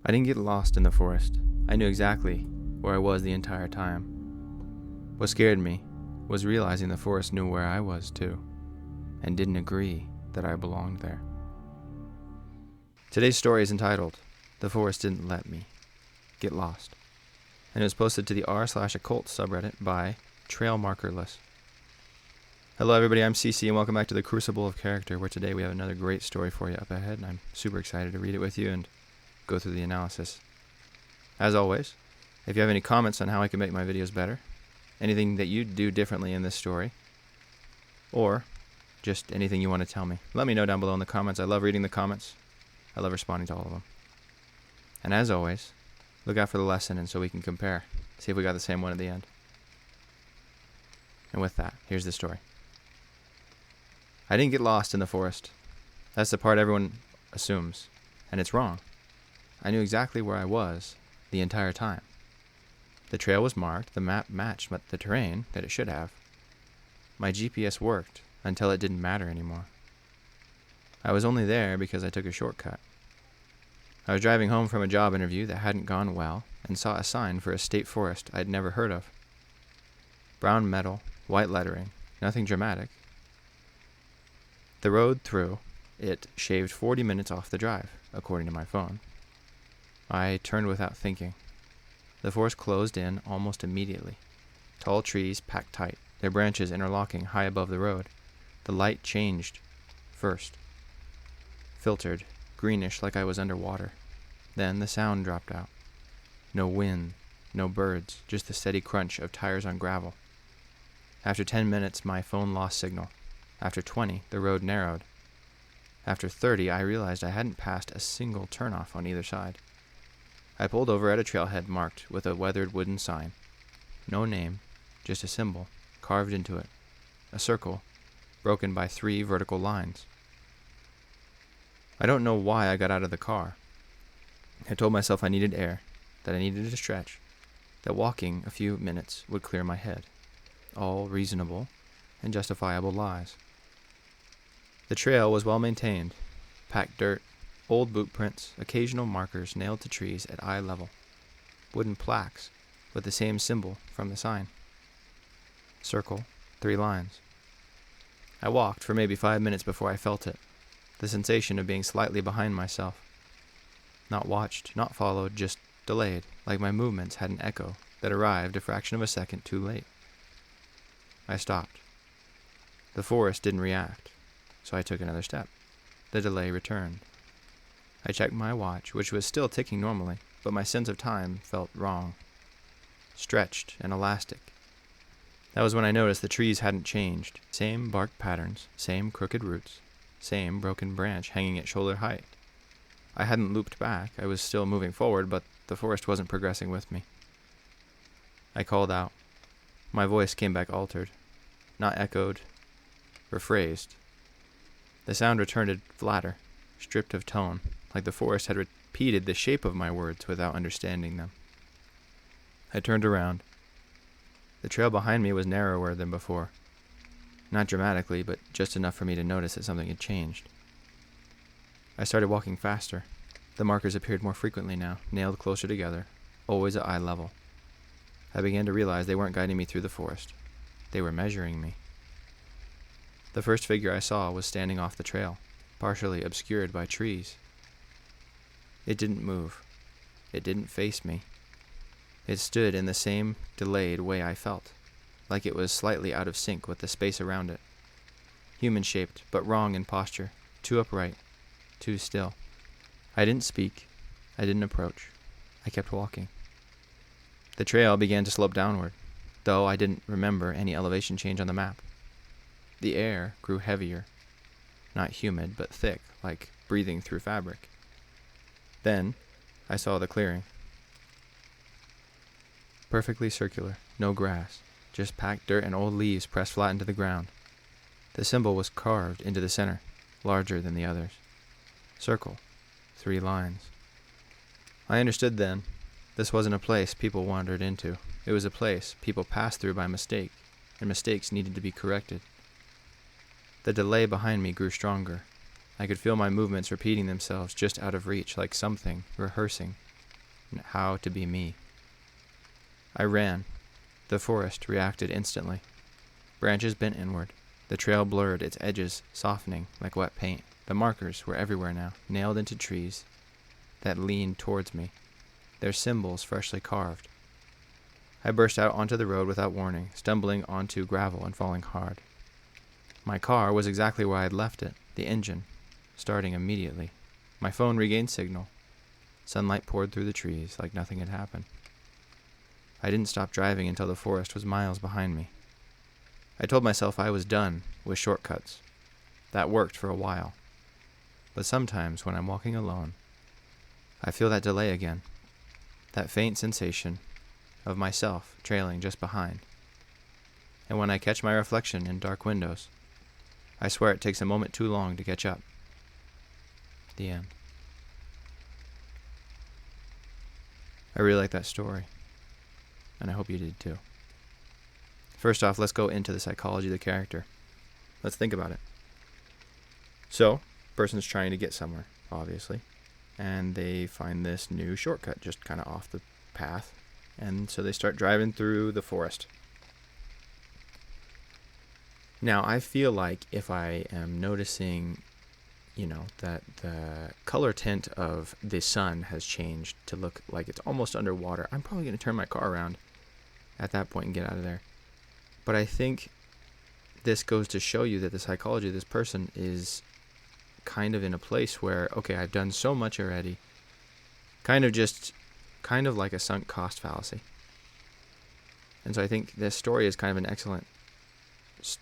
I didn't get lost in the forest. I knew exactly where I was the entire time. What scared me was realizing the forest knew where I was too, and didn't agree that I belonged there. Today's story is entitled, "The Forest Didn't Let Me Get Lost," and it was posted to the r/occult subreddit by Trail Markerless. Hello everybody, I'm CC and welcome back to the Crucible of Character, where today we have another great story for you up ahead, and I'm super excited to read it with you and go through the analysis. As always, if you have any comments on how I can make my videos better, anything that you do differently in this story, or just anything you want to tell me, let me know down below in the comments. I love reading the comments. I love responding to all of them. And as always, look out for the lesson and so we can compare, see if we got the same one at the end. And with that, here's the story. I didn't get lost in the forest. That's the part everyone assumes, and it's wrong. I knew exactly where I was the entire time. The trail was marked, the map matched the terrain that it should have. My GPS worked until it didn't matter anymore. I was only there because I took a shortcut. I was driving home from a job interview that hadn't gone well and saw a sign for a state forest I'd never heard of. Brown metal, white lettering, nothing dramatic. The road through it shaved 40 minutes off the drive, according to my phone. I turned without thinking. The forest closed in almost immediately. Tall trees packed tight, their branches interlocking high above the road. The light changed first. Filtered, greenish like I was underwater. Then the sound dropped out. No wind, no birds, just the steady crunch of tires on gravel. After 10 minutes, my phone lost signal. After 20, the road narrowed. After 30, I realized I hadn't passed a single turnoff on either side. I pulled over at a trailhead marked with a weathered wooden sign. No name, just a symbol carved into it. A circle, broken by 3 vertical lines. I don't know why I got out of the car. I told myself I needed air, that I needed to stretch, that walking a few minutes would clear my head. All reasonable and justifiable lies. The trail was well maintained, packed dirt, old boot prints, occasional markers nailed to trees at eye level, wooden plaques with the same symbol from the sign. Circle, 3 lines. I walked for maybe 5 minutes before I felt it, the sensation of being slightly behind myself. Not watched, not followed, just delayed, like my movements had an echo that arrived a fraction of a second too late. I stopped. The forest didn't react, so I took another step. The delay returned. I checked my watch, which was still ticking normally, but my sense of time felt wrong. Stretched and elastic. That was when I noticed the trees hadn't changed. Same bark patterns, same crooked roots, same broken branch hanging at shoulder height. I hadn't looped back. I was still moving forward, but the forest wasn't progressing with me. I called out. My voice came back altered, not echoed, rephrased. The sound returned flatter, stripped of tone, like the forest had repeated the shape of my words without understanding them. I turned around. The trail behind me was narrower than before. Not dramatically, but just enough for me to notice that something had changed. I started walking faster. The markers appeared more frequently now, nailed closer together, always at eye level. I began to realize they weren't guiding me through the forest. They were measuring me. The first figure I saw was standing off the trail, partially obscured by trees. It didn't move. It didn't face me. It stood in the same delayed way I felt, like it was slightly out of sync with the space around it. Human-shaped, but wrong in posture, too upright, too still. I didn't speak. I didn't approach. I kept walking. The trail began to slope downward, though I didn't remember any elevation change on the map. The air grew heavier, not humid, but thick, like breathing through fabric. Then, I saw the clearing. Perfectly circular, no grass, just packed dirt and old leaves pressed flat into the ground. The symbol was carved into the center, larger than the others. Circle, 3 lines. I understood then. This wasn't a place people wandered into. It was a place people passed through by mistake, and mistakes needed to be corrected. The delay behind me grew stronger. I could feel my movements repeating themselves just out of reach, like something rehearsing how to be me. I ran. The forest reacted instantly. Branches bent inward. The trail blurred, its edges softening like wet paint. The markers were everywhere now, nailed into trees that leaned towards me, their symbols freshly carved. I burst out onto the road without warning, stumbling onto gravel and falling hard. My car was exactly where I had left it, the engine starting immediately. My phone regained signal. Sunlight poured through the trees like nothing had happened. I didn't stop driving until the forest was miles behind me. I told myself I was done with shortcuts. That worked for a while. But sometimes when I'm walking alone, I feel that delay again, that faint sensation of myself trailing just behind. And when I catch my reflection in dark windows, I swear it takes a moment too long to catch up. The end. I really like that story, and I hope you did too. First off, let's go into the psychology of the character. Let's think about it. So, person's trying to get somewhere, obviously, and they find this new shortcut just kind of off the path, and so they start driving through the forest. Now, I feel like if I am noticing, that the color tint of the sun has changed to look like it's almost underwater, I'm probably going to turn my car around at that point and get out of there. But I think this goes to show you that the psychology of this person is kind of in a place where, okay, I've done so much already, kind of like a sunk cost fallacy. And so I think this story is kind of an excellent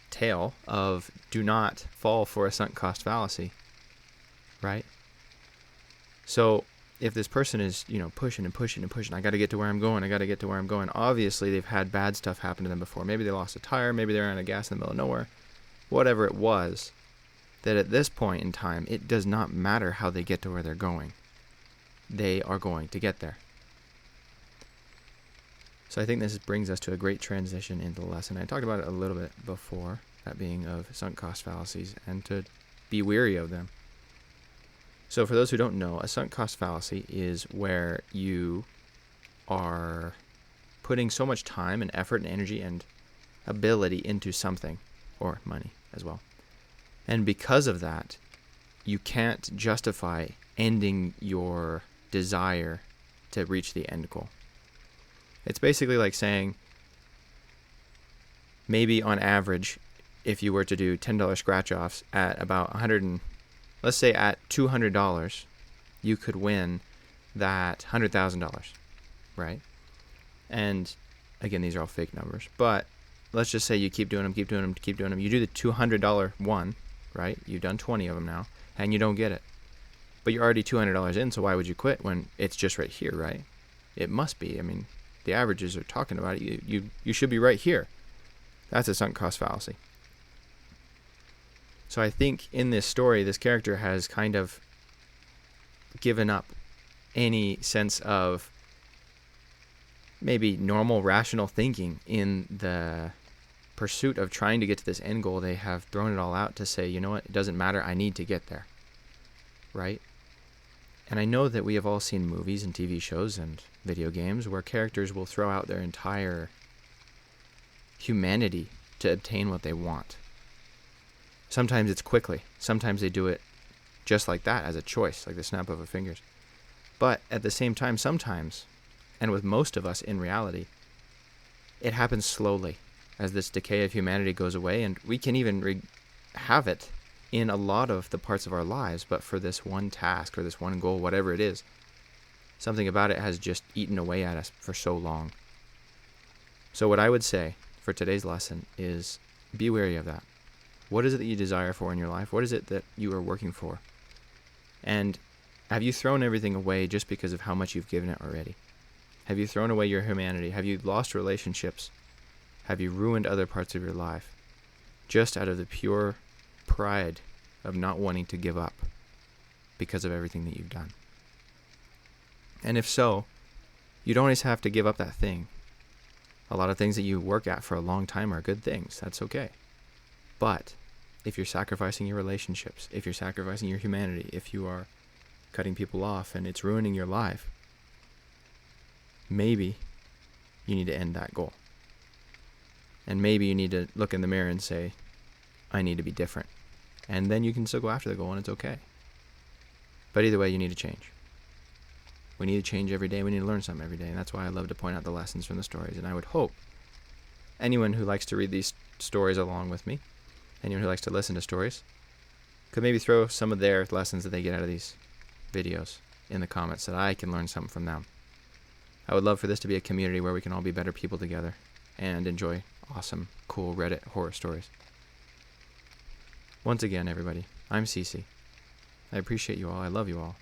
tale of do not fall for a sunk cost fallacy, right? So if this person is, pushing and pushing and pushing, I got to get to where I'm going, obviously they've had bad stuff happen to them before. Maybe they lost a tire, maybe they're out of gas in the middle of nowhere, whatever it was, that at this point in time, it does not matter how they get to where they're going. They are going to get there. So I think this brings us to a great transition into the lesson. I talked about it a little bit before, that being of sunk cost fallacies, and to be wary of them. So for those who don't know, a sunk cost fallacy is where you are putting so much time and effort and energy and ability into something, or money as well. And because of that, you can't justify ending your desire to reach the end goal. It's basically like saying, maybe on average, if you were to do $10 scratch-offs at about let's say at $200, you could win that $100,000, right? And again, these are all fake numbers, but let's just say you keep doing them. You do the $200 one, right? You've done 20 of them now, and you don't get it. But you're already $200 in, so why would you quit when it's just right here, right? It must be. I mean, the averages are talking about it. You should be right here. That's a sunk cost fallacy. So I think in this story, this character has kind of given up any sense of maybe normal, rational thinking in the pursuit of trying to get to this end goal. They have thrown it all out to say, you know what, it doesn't matter, I need to get there, right? And I know that we have all seen movies and TV shows and video games where characters will throw out their entire humanity to obtain what they want. Sometimes it's quickly. Sometimes they do it just like that, as a choice, like the snap of a fingers. But at the same time, sometimes, and with most of us in reality, it happens slowly as this decay of humanity goes away, and we can even have it in a lot of the parts of our lives, but for this one task or this one goal, whatever it is, something about it has just eaten away at us for so long. So what I would say for today's lesson is be wary of that. What is it that you desire for in your life? What is it that you are working for? And have you thrown everything away just because of how much you've given it already? Have you thrown away your humanity? Have you lost relationships? Have you ruined other parts of your life just out of the pure pride of not wanting to give up because of everything that you've done? And if so, you don't always have to give up that thing. A lot of things that you work at for a long time are good things. That's okay. But if you're sacrificing your relationships, if you're sacrificing your humanity, if you are cutting people off and it's ruining your life, maybe you need to end that goal. And maybe you need to look in the mirror and say, I need to be different. And then you can still go after the goal, and it's okay. But either way, you need to change. We need to change every day. We need to learn something every day. And that's why I love to point out the lessons from the stories. And I would hope anyone who likes to read these stories along with me, anyone who likes to listen to stories, could maybe throw some of their lessons that they get out of these videos in the comments so that I can learn something from them. I would love for this to be a community where we can all be better people together and enjoy awesome, cool Reddit horror stories. Once again, everybody, I'm Cece. I appreciate you all. I love you all.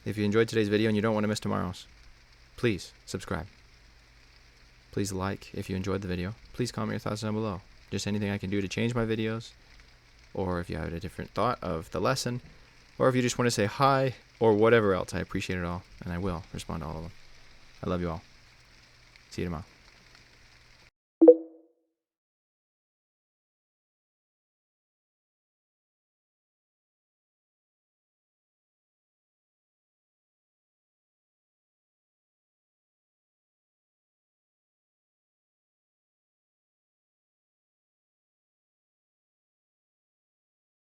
If you enjoyed today's video and you don't want to miss tomorrow's, please subscribe. Please like if you enjoyed the video. Please comment your thoughts down below. Just anything I can do to change my videos, or if you have a different thought of the lesson, or if you just want to say hi, or whatever else. I appreciate it all, and I will respond to all of them. I love you all. See you tomorrow.